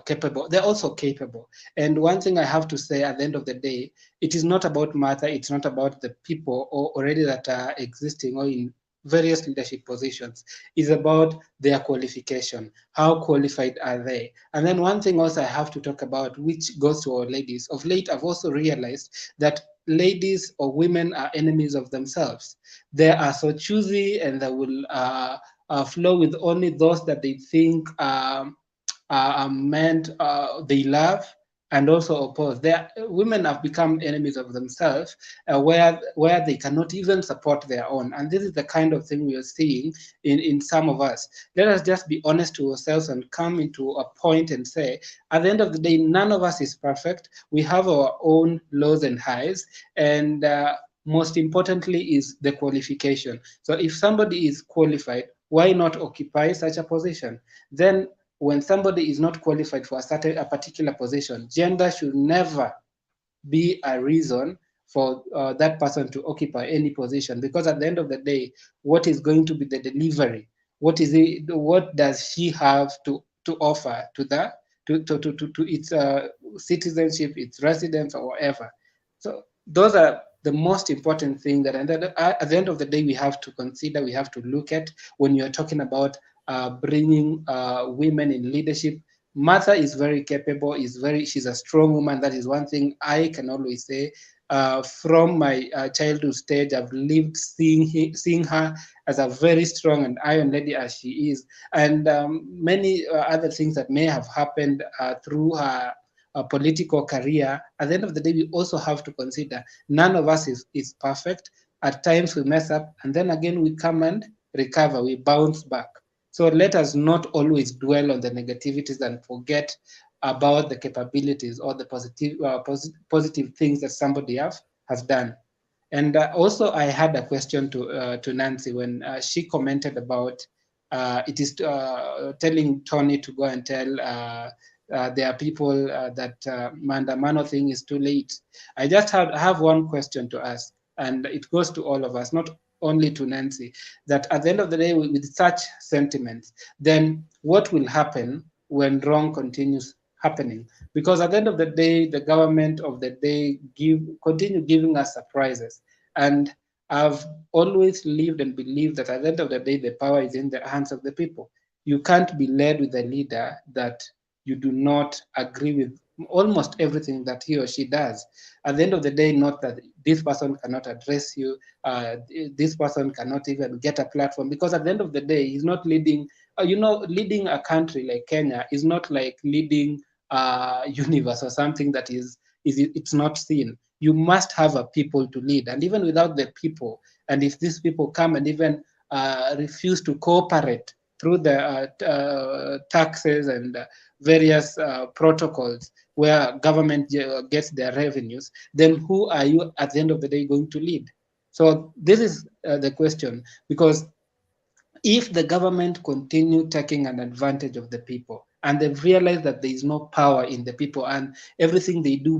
capable. They're also capable. And one thing I have to say at the end of the day, it is not about Martha. It's not about the people already that are existing or in various leadership positions. It's about their qualification. How qualified are they? And then one thing also I have to talk about, which goes to our ladies. Of late, I've also realized that ladies or women are enemies of themselves. They are so choosy, and they will flow with only those that they think are meant they love, and also oppose. Women have become enemies of themselves, where they cannot even support their own. And this is the kind of thing we are seeing in some of us. Let us just be honest to ourselves and come into a point and say, at the end of the day, none of us is perfect. We have our own lows and highs, and most importantly is the qualification. So if somebody is qualified, why not occupy such a position? Then when somebody is not qualified for a particular position, gender should never be a reason for that person to occupy any position, because at the end of the day, what is going to be the delivery? What does she have to offer to its citizenship, its residents, or whatever? So those are the most important thing that at the end of the day we have to consider, we have to look at when you're talking about bringing women in leadership. Martha is very capable, she's a strong woman. That is one thing I can always say. From my childhood stage, I've lived seeing her as a very strong and iron lady as she is, and many other things that may have happened through her political career. At the end of the day, we also have to consider none of us is perfect. At times we mess up, and then again we come and recover, we bounce back. So let us not always dwell on the negativities and forget about the capabilities or the positive things that somebody has done. And also, I had a question to Nancy when she commented about it is telling Tony to go and tell there are people that Maandamano thing is too late. I just have one question to ask, and it goes to all of us, not only to Nancy, that at the end of the day, with such sentiments, then what will happen when wrong continues happening? Because at the end of the day, the government of the day continue giving us surprises. And I've always lived and believed that at the end of the day, the power is in the hands of the people. You can't be led with a leader that you do not agree with almost everything that he or she does. At the end of the day, not that this person cannot address you, this person cannot even get a platform, because at the end of the day, he's not leading. Leading a country like Kenya is not like leading a universe or something that it's not seen. You must have a people to lead, and even without the people, and if these people come and even refuse to cooperate through the taxes and various protocols where government gets their revenues, then who are you at the end of the day going to lead? So this is the question, because if the government continue taking an advantage of the people, and they've realized that there is no power in the people, and everything they do,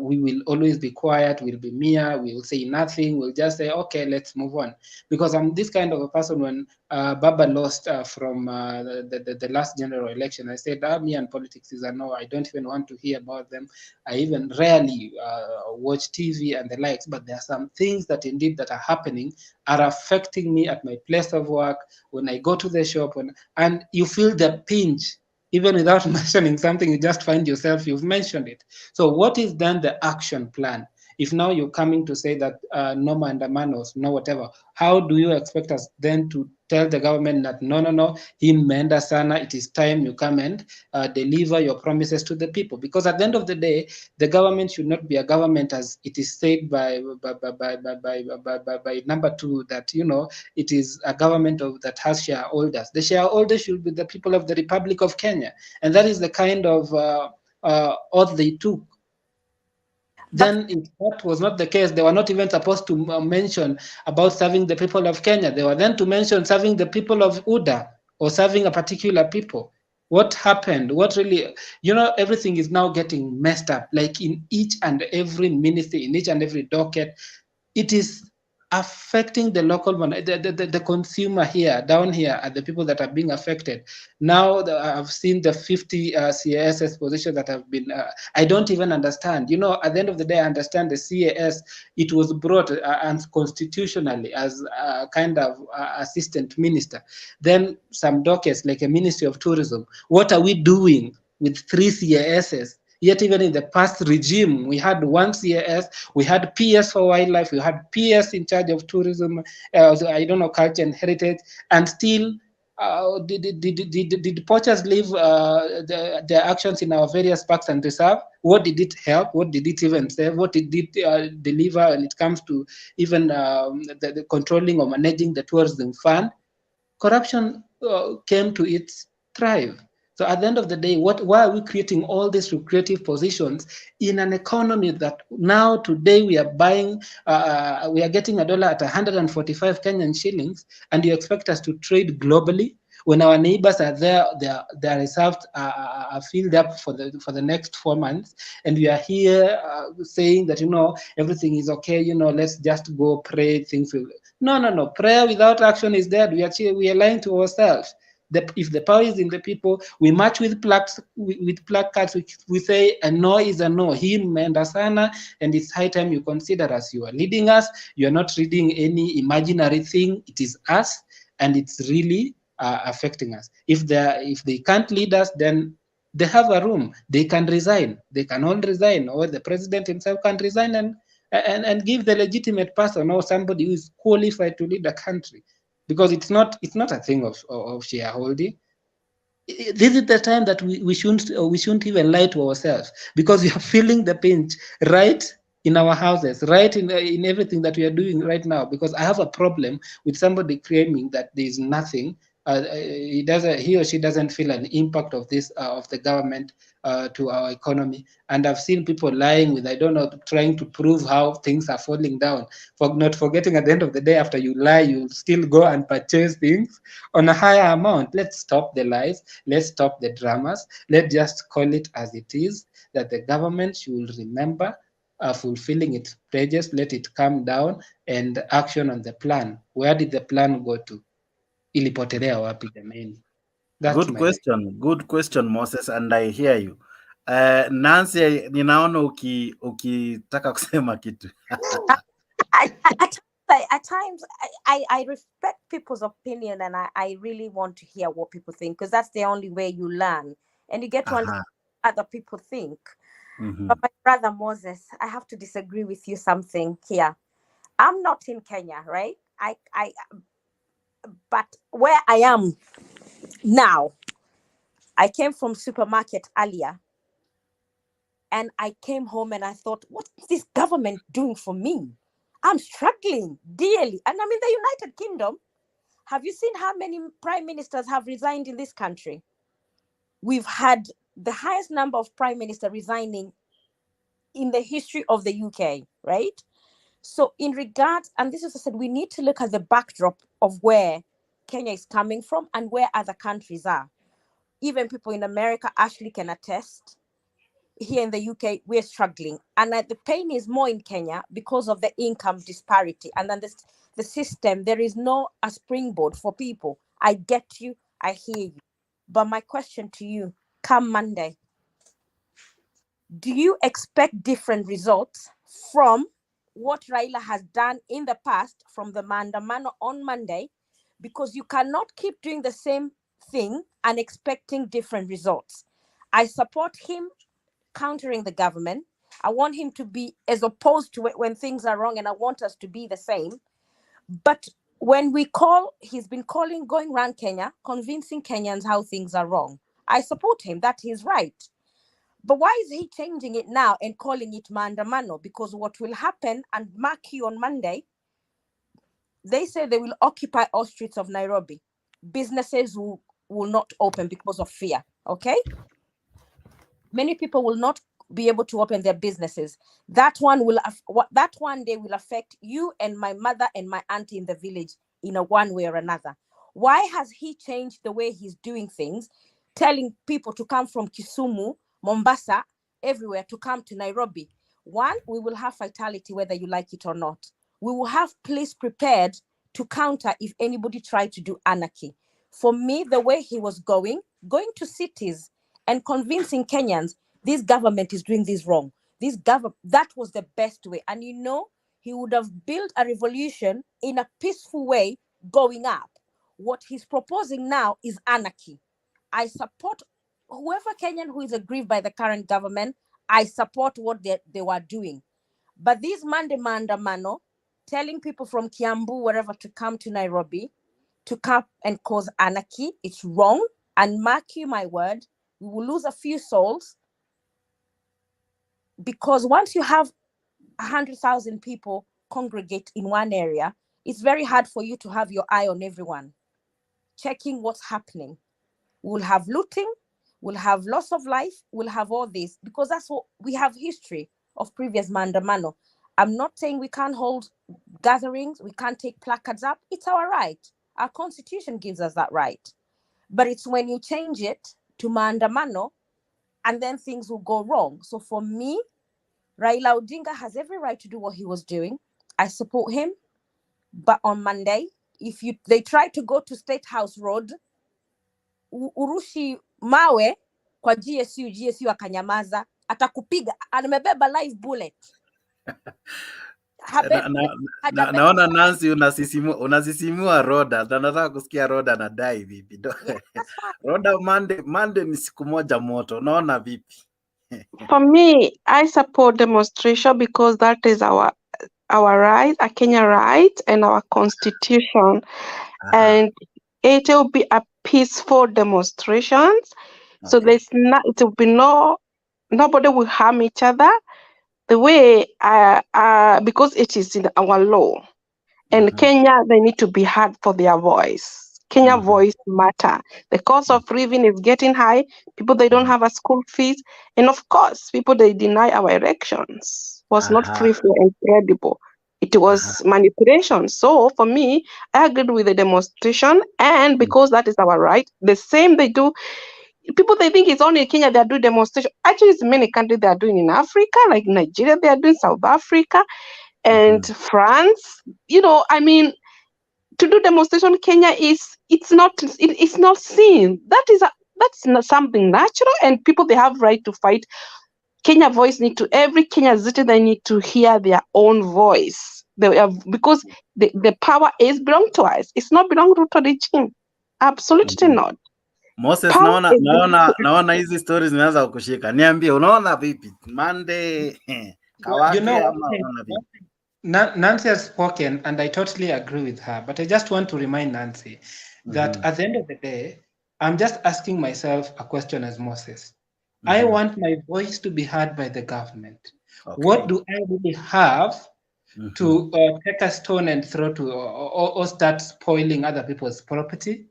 we will always be quiet, we'll be mere, we will say nothing, we'll just say, okay, let's move on. Because I'm this kind of a person. When Baba lost from the last general election, I said, me and politics is a no, I don't even want to hear about them. I even rarely watch TV and the likes, but there are some things that indeed that are happening are affecting me at my place of work, when I go to the shop, and you feel the pinch. Even without mentioning something, you just find yourself, you've mentioned it. So what is then the action plan? If now you're coming to say that no Maandamanos, no whatever, how do you expect us then to tell the government that no, hii mmeenda sana, it is time you come and deliver your promises to the people? Because at the end of the day, the government should not be a government as it is said by number two, that it is a government that has shareholders. The shareholders should be the people of the Republic of Kenya, and that is the kind of oath they took. Then that was not the case. They were not even supposed to mention about serving the people of Kenya. They were then to mention serving the people of UDA or serving a particular people. What happened? What really, everything is now getting messed up. Like in each and every ministry, in each and every docket, it is affecting the local one, the consumer here, down here, are the people that are being affected. Now I've seen the 50 CAS positions that have been, I don't even understand. At the end of the day, I understand the CAS, it was brought unconstitutionally as a kind of assistant minister. Then some dockets, like a Ministry of Tourism. What are we doing with 3 CASs? Yet even in the past regime, we had 1 CAS, we had PS for wildlife, we had PS in charge of tourism, culture and heritage, and still did poachers leave their actions in our various parks and reserve? What did it help? What did it even save? What did it deliver when it comes to even the controlling or managing the tourism fund? Corruption came to its thrive. So at the end of the day, why are we creating all these lucrative positions in an economy that now today we are buying, we are getting a dollar at 145 Kenyan shillings, and you expect us to trade globally when our neighbors are there, their reserves are filled up for the next 4 months, and we are here saying that everything is okay, let's just go pray, things will. No. Prayer without action is dead. We are lying to ourselves. If the power is in the people, we march with placards. We say a no is a no. Hii mmeenda sana, and it's high time you consider us. You are leading us. You are not reading any imaginary thing. It is us, and it's really affecting us. If they can't lead us, then they have a room. They can resign. They can all resign, or the president himself can resign and give the legitimate person or somebody who is qualified to lead the country. Because it's not a thing of shareholding. This is the time that we shouldn't even lie to ourselves, because we are feeling the pinch right in our houses, right in everything that we are doing right now. Because I have a problem with somebody claiming that there is nothing. He or she doesn't feel an impact of this of the government to our economy. And I've seen people lying with, trying to prove how things are falling down, for not forgetting at the end of the day, after you lie, you still go and purchase things on a higher amount. Let's stop the lies. Let's stop the dramas. Let's just call it as it is, that the government should remember fulfilling its pledges, let it come down, and action on the plan. Where did the plan go to? Ilipotelea wapi jamani? Good question Moses, and I hear you. Nancy, ninaona ukitaka kusema kitu. like at times I respect people's opinion, and I really want to hear what people think, because that's the only way you learn and you get to understand what other people think. But my brother Moses, I have to disagree with you something here. I'm not in Kenya, right? But where I am now, I came from supermarket earlier, and I came home and I thought, what is this government doing for me? I'm struggling dearly. And I'm in the United Kingdom. Have you seen how many prime ministers have resigned in this country? We've had the highest number of prime ministers resigning in the history of the UK, right? So in regards, and this is, I said, we need to look at the backdrop of where Kenya is coming from and where other countries are. Even people in America, Ashley can attest. Here in the UK, we're struggling. And the pain is more in Kenya because of the income disparity. And then the system, there is no a springboard for people. I get you, I hear you. But my question to you, come Monday, do you expect different results from what Raila has done in the past, from the Maandamano on Monday? Because you cannot keep doing the same thing and expecting different results. I support him countering the government. I want him to be as opposed to it when things are wrong, and I want us to be the same. But when we call, he's been calling, going around Kenya, convincing Kenyans how things are wrong. I support him, that he's right. But why is he changing it now and calling it Maandamano? Because what will happen, and mark you on Monday, they say they will occupy all streets of Nairobi. Businesses will not open because of fear, okay? Many people will not be able to open their businesses. That one day will affect you and my mother and my auntie in the village in a one way or another. Why has he changed the way he's doing things, telling people to come from Kisumu, Mombasa, everywhere to come to Nairobi? One, we will have fatality whether you like it or not. We will have police prepared to counter if anybody tried to do anarchy. For me, the way he was going to cities and convincing Kenyans, this government is doing this wrong. That was the best way. And you know, he would have built a revolution in a peaceful way going up. What he's proposing now is anarchy. I support whoever Kenyan who is aggrieved by the current government. I support what they were doing. But this Monday Maandamano, telling people from Kiambu, wherever, to come to Nairobi, to come and cause anarchy, it's wrong. And mark you my word, we will lose a few souls, because once you have 100,000 people congregate in one area, it's very hard for you to have your eye on everyone, checking what's happening. We'll have looting, we'll have loss of life, we'll have all this, because that's what we have history of previous Maandamano. I'm not saying we can't hold gatherings, we can't take placards up. It's our right. Our constitution gives us that right. But it's when you change it to Maandamano, and then things will go wrong. So for me, Raila Odinga has every right to do what he was doing. I support him. But on Monday, if they try to go to State House Road, urushi mawe kwa GSU akanyamaza, atakupiga, amebeba live bullet. Naona Nancy unasisimua Roda. Nataka kusikia Roda na dai vipi. Roda, Monday ni siku moja moto. Unaona vipi? For me, I support demonstration because that is our right, a Kenya right, and our constitution. And it will be a peaceful demonstrations. So it will be nobody will harm each other. The way, because it is in our law, and Kenya, they need to be heard for their voice. Kenya voice matter. The cost of living is getting high. People, they don't have a school fees. And of course, people, they deny our elections. It was not free, fair, and credible. It was manipulation. So for me, I agreed with the demonstration. And because that is our right, the same they do. People, they think it's only in Kenya they are doing demonstration. Actually, it's many countries they are doing in Africa, like Nigeria, they are doing, South Africa, and France. You know, I mean, to do demonstration, Kenya it's not seen. That's not something natural, and people, they have right to fight. Kenya voice every Kenya citizen, they need to hear their own voice. because the power is belong to us. It's not belong to the regime. Absolutely not. Moses, Power is naona hizi stories zinaanza kukushika. Niambie, unaona vipi? Monday You know, Nancy has spoken, and I totally agree with her. But I just want to remind Nancy that at the end of the day, I'm just asking myself a question as Moses. I want my voice to be heard by the government. Okay. What do I really have to take a stone and throw to, or start spoiling other people's property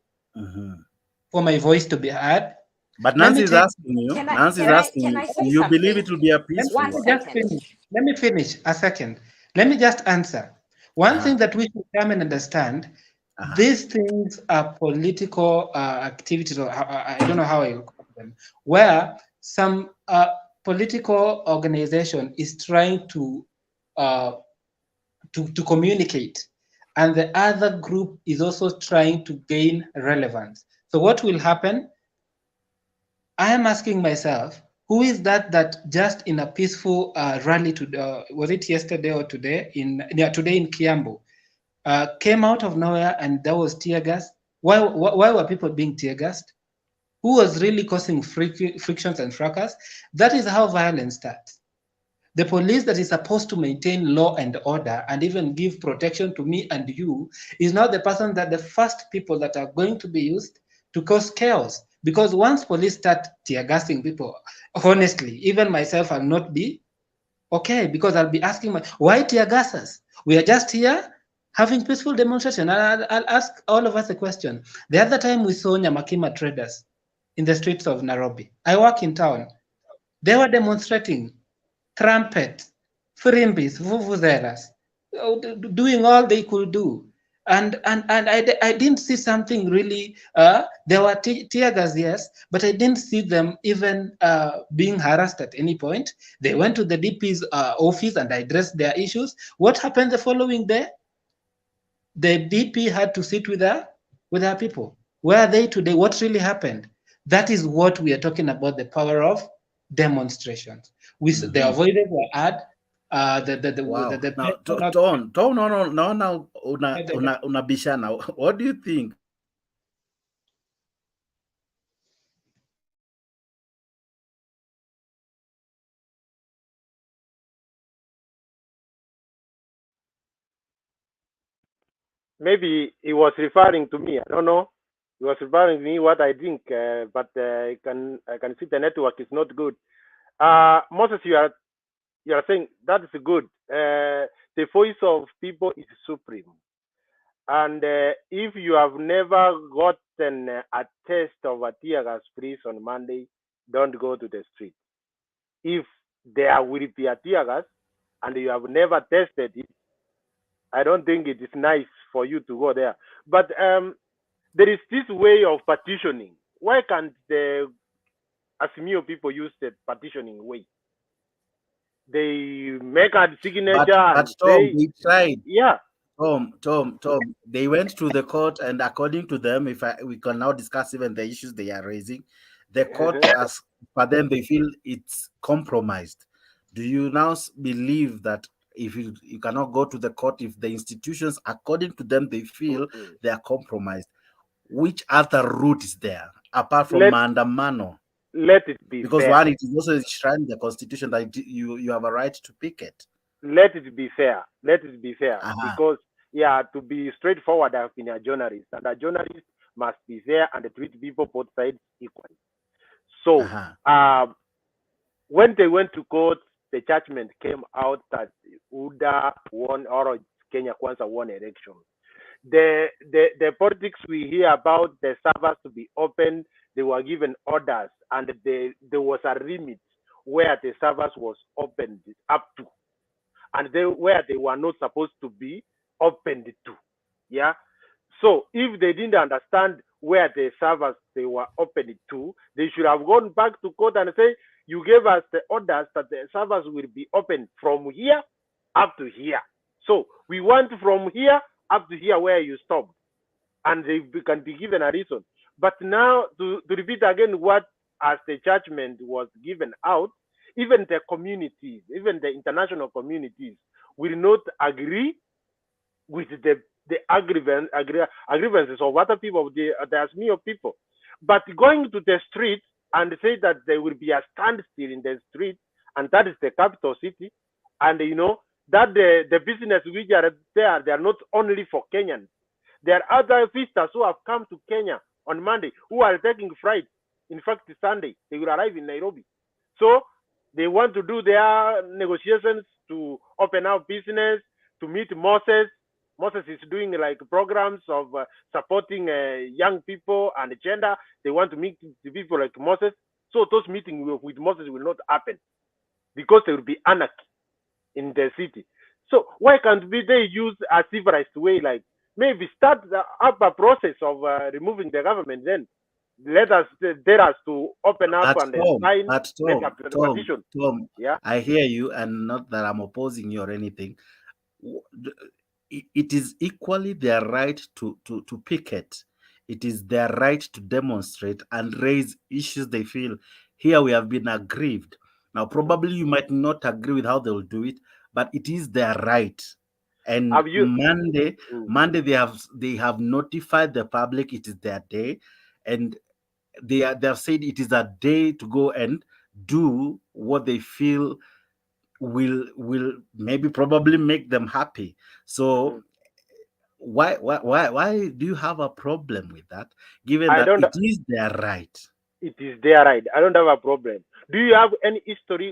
for my voice to be heard? But Nancy is asking you. Nancy is asking you. You believe it will be a peaceful? Let me finish a second. Let me just answer. One thing that we should come and understand, these things are political activities, or I don't know how I call them, where some political organization is trying to communicate, and the other group is also trying to gain relevance. So what will happen? I am asking myself, who is that just in a peaceful rally to was it yesterday or today today in Kiambu, came out of nowhere and there was tear gas? Why were people being tear gassed? Who was really causing frictions and fracas? That is how violence starts. The police that is supposed to maintain law and order and even give protection to me and you is not the person that the first people that are going to be used to cause chaos. Because once police start tear gassing people, honestly, even myself, I'll not be okay, because I'll be asking why tear gas us? We are just here having peaceful demonstration. I'll ask all of us a question. The other time we saw Nyamakima traders in the streets of Nairobi. I work in town. They were demonstrating, trumpets, firimbis, vuvuzelas, doing all they could do. And I didn't see something really, there were tear gas, yes, but I didn't see them even being harassed at any point. They went to the DP's office and addressed their issues. What happened the following day? The DP had to sit with our people. Where are they today? What really happened? That is what we are talking about, the power of demonstrations. The avoided were ad. Unabishana. What do you think? Maybe he was referring to me. I don't know. He was referring to me what I think, but I can see the network is not good. Moses, you are saying that is good. The voice of people is supreme, and if you have never gotten a taste of a tear gas freeze on Monday, don't go to the street. If there will be a tear gas and you have never tested it, I don't think it is nice for you to go there. But there is this way of petitioning. Why can't the Asimio people use the petitioning way? They make a signature but Tom, they tried. Yeah. Tom, they went to the court, and according to them, we can now discuss even the issues they are raising, the court, as for them, they feel it's compromised. Do you now believe that if you cannot go to the court, if the institutions, according to them, they feel they are compromised, which other route is there apart from Maandamano? Let it be because fair. One, it is also enshrined in the constitution that you have a right to picket. Let it be fair. Let it be fair. Because to be straightforward, I've been a journalist, and a journalist must be fair and treat people both sides equally. So when they went to court, the judgment came out that UDA won, or Kenya Kwanza won election. The politics we hear about the servers to be open, they were given orders, and there was a limit where the servers was opened up to, and where they were not supposed to be opened to. Yeah. So if they didn't understand where the servers they were opened to, they should have gone back to court and say, you gave us the orders that the servers will be open from here up to here. So we want from here up to here where you stopped, and they can be given a reason. But now, to repeat again what as the judgment was given out, even the communities, even the international communities will not agree with the grievances of other people, the Azimio people. But going to the street and say that there will be a standstill in the street, and that is the capital city, and that the business which are there, they are not only for Kenyans. There are other visitors who have come to Kenya on Monday who are taking flight. In fact, Sunday they will arrive in Nairobi. So they want to do their negotiations to open up business, to meet Moses. Moses is doing like programs of supporting young people and gender. They want to meet the people like Moses. So those meetings with Moses will not happen because there will be anarchy in the city. So why can't they use a civilized way, like maybe start up a process of removing the government, then let us dare us to open up and sign the petition. Tom, yeah, I hear you, and not that I'm opposing you or anything. It is equally their right to picket. It is their right to demonstrate and raise issues they feel. Here we have been aggrieved. Now, probably you might not agree with how they will do it, but it is their right. And Monday, they have notified the public it is their day, and they have said it is a day to go and do what they feel will maybe probably make them happy. So why do you have a problem with that, given that it is their right? It is their right. I don't have a problem. Do you have any history